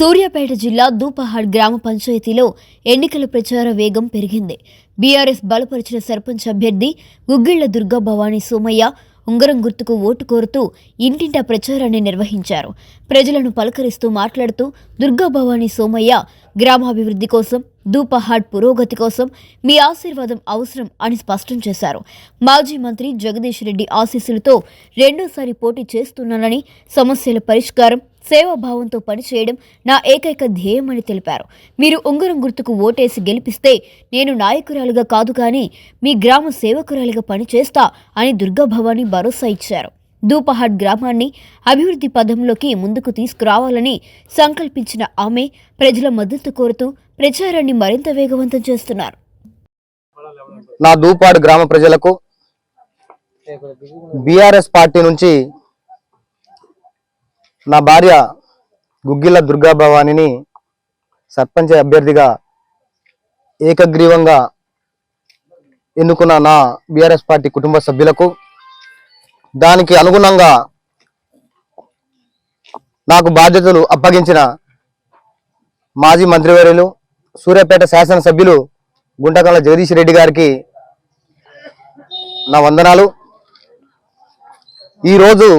సూర్యాపేట జిల్లా దూపహాడ్ గ్రామ పంచాయతీలో ఎన్నికల ప్రచార వేగం పెరిగింది. బీఆర్ఎస్ బలపరిచిన సర్పంచ్ అభ్యర్థి గుగ్గిళ్ల దుర్గా భవానీ సోమయ్య ఉంగరం గుర్తుకు ఓటు కోరుతూ ఇంటింటా ప్రచారాన్ని నిర్వహించారు. ప్రజలను పలకరిస్తూ మాట్లాడుతూ దుర్గా భవానీ సోమయ్య గ్రామాభివృద్ధి కోసం, దూపహాడ్ పురోగతి కోసం మీ ఆశీర్వాదం అవసరం అని స్పష్టం చేశారు. మాజీ మంత్రి జగదీష్ రెడ్డి ఆశీస్సులతో రెండోసారి పోటీ చేస్తున్నానని, సమస్యల పరిష్కారం, సేవాభావంతో పనిచేయడం నా ఏకైక ధ్యేయమని తెలిపారు. మీరు ఉంగరం గుర్తుకు ఓటేసి గెలిపిస్తే నేను నాయకురాలుగా కాదు కానీ మీ గ్రామ సేవకురాలుగా పనిచేస్తా అని దుర్గా భవానీ భరోసా ఇచ్చారు. దూపహాడ్ గ్రామాన్ని అభివృద్ధి పథంలోకి ముందుకు తీసుకురావాలని సంకల్పించిన ఆమె ప్రజల మద్దతు కోరుతూ ప్రచారాన్ని మరింత వేగవంతం చేస్తున్నారు. నా దూపాడు గ్రామ ప్రజలకు బీఆర్ఎస్ పార్టీ నుంచి నా భార్య గుగ్గిళ్ల దుర్గా భవానీని సర్పంచ్ అభ్యర్థిగా ఏకగ్రీవంగా ఎన్నుకున్న నా బీఆర్ఎస్ పార్టీ కుటుంబ సభ్యులకు, దానికి అనుగుణంగా నాకు బాధ్యతలు అప్పగించిన మాజీ మంత్రివర్యులు సూర్యాపేట శాసనసభ్యులు గుంటకల్ల జగదీష్ రెడ్డి గారికి నా వందనాలు. ఈరోజు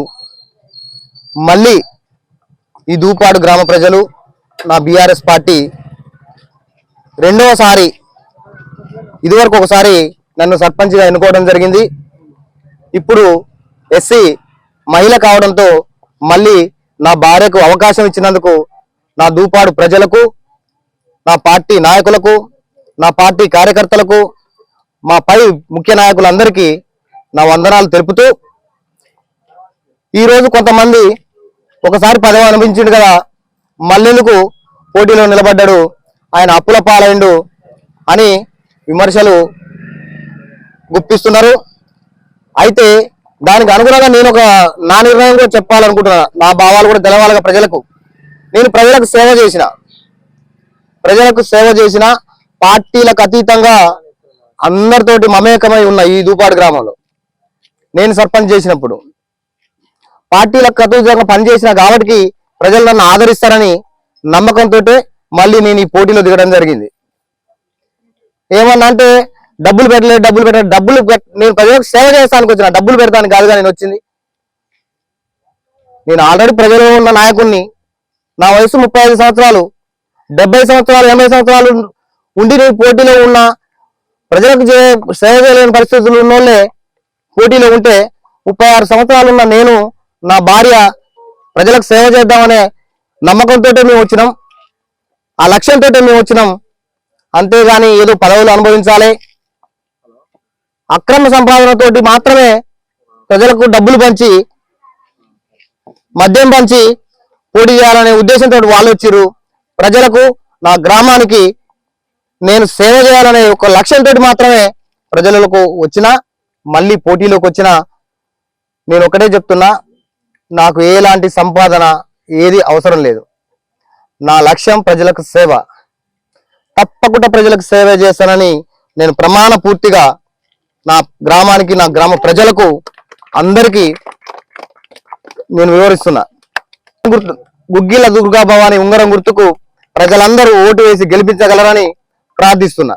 మళ్ళీ ఈ దూపాడు గ్రామ ప్రజలు నా బీఆర్ఎస్ పార్టీ రెండవసారి, ఇదివరకు ఒకసారి నన్ను సర్పంచ్గా ఎన్నుకోవడం జరిగింది. ఇప్పుడు ఎస్సీ మహిళ కావడంతో మళ్ళీ నా భార్యకు అవకాశం ఇచ్చినందుకు నా దూపాడు ప్రజలకు, నా పార్టీ నాయకులకు, నా పార్టీ కార్యకర్తలకు, మా పై ముఖ్య నాయకులందరికీ నా వందనాలు తెలుపుతూ, ఈరోజు కొంతమంది ఒకసారి పదవి అనిపించిండు కదా, మళ్ళెందుకు పోటీలో నిలబడ్డాడు, ఆయన అప్పుల పాలైండు అని విమర్శలు గుప్పిస్తున్నారు. అయితే దానికి అనుగుణంగా నేను నా నిర్ణయం కూడా చెప్పాలనుకుంటున్నా. నా భావాలు కూడా తెలవాలిగా ప్రజలకు. నేను ప్రజలకు సేవ చేసిన పార్టీలకు అతీతంగా అందరితోటి మమేకమై ఉన్న ఈ దూపాడు గ్రామంలో నేను సర్పంచ్ చేసినప్పుడు పార్టీలకు అతీతంగా పనిచేసిన కాబట్టి ప్రజలు నన్ను ఆదరిస్తారని నమ్మకంతో మళ్ళీ నేను ఈ పోటీలో దిగడం జరిగింది. ఏమన్నా అంటే డబ్బులు నేను ప్రజలకు సేవ చేస్తానికి వచ్చిన, డబ్బులు పెడతాను కాదుగా నేను వచ్చింది. నేను ఆల్రెడీ ప్రజల్లో ఉన్న నాయకుడిని. నా వయసు 35 సంవత్సరాలు, 70 సంవత్సరాలు, 80 సంవత్సరాలు ఉండి నేను పోటీలో ఉన్న, ప్రజలకు సేవ చేయలేని పరిస్థితులు ఉన్నోళ్ళే పోటీలో ఉంటే 36 సంవత్సరాలు ఉన్న నేను, నా భార్య ప్రజలకు సేవ చేద్దామనే నమ్మకంతో మేము వచ్చినాం, ఆ లక్ష్యంతో మేము వచ్చినాం. అంతేగాని ఏదో పదవులు అనుభవించాలి, అక్రమ సంపాదనతోటి మాత్రమే ప్రజలకు డబ్బులు పంచి, మద్యం పంచి పోటీ చేయాలనే ఉద్దేశంతో వాళ్ళు వచ్చిర్రు. ప్రజలకు, నా గ్రామానికి నేను సేవ చేయాలనే ఒక లక్ష్యంతో మాత్రమే ప్రజలకు వచ్చిన, మళ్ళీ పోటీలోకి వచ్చిన. నేను ఒకటే చెప్తున్నా, నాకు ఎలాంటి సంపాదన ఏది అవసరం లేదు. నా లక్ష్యం ప్రజలకు సేవ. తప్పకుండా ప్రజలకు సేవ చేస్తానని నేను ప్రమాణ పూర్తిగా నా గ్రామానికి, నా గ్రామ ప్రజలకు అందరికీ నేను వివరిస్తున్నా. గుగ్గిళ్ల దుర్గా భవానీ ఉంగరం గుర్తుకు ప్రజలందరూ ఓటు వేసి గెలిపించగలరని ప్రార్థిస్తున్నా.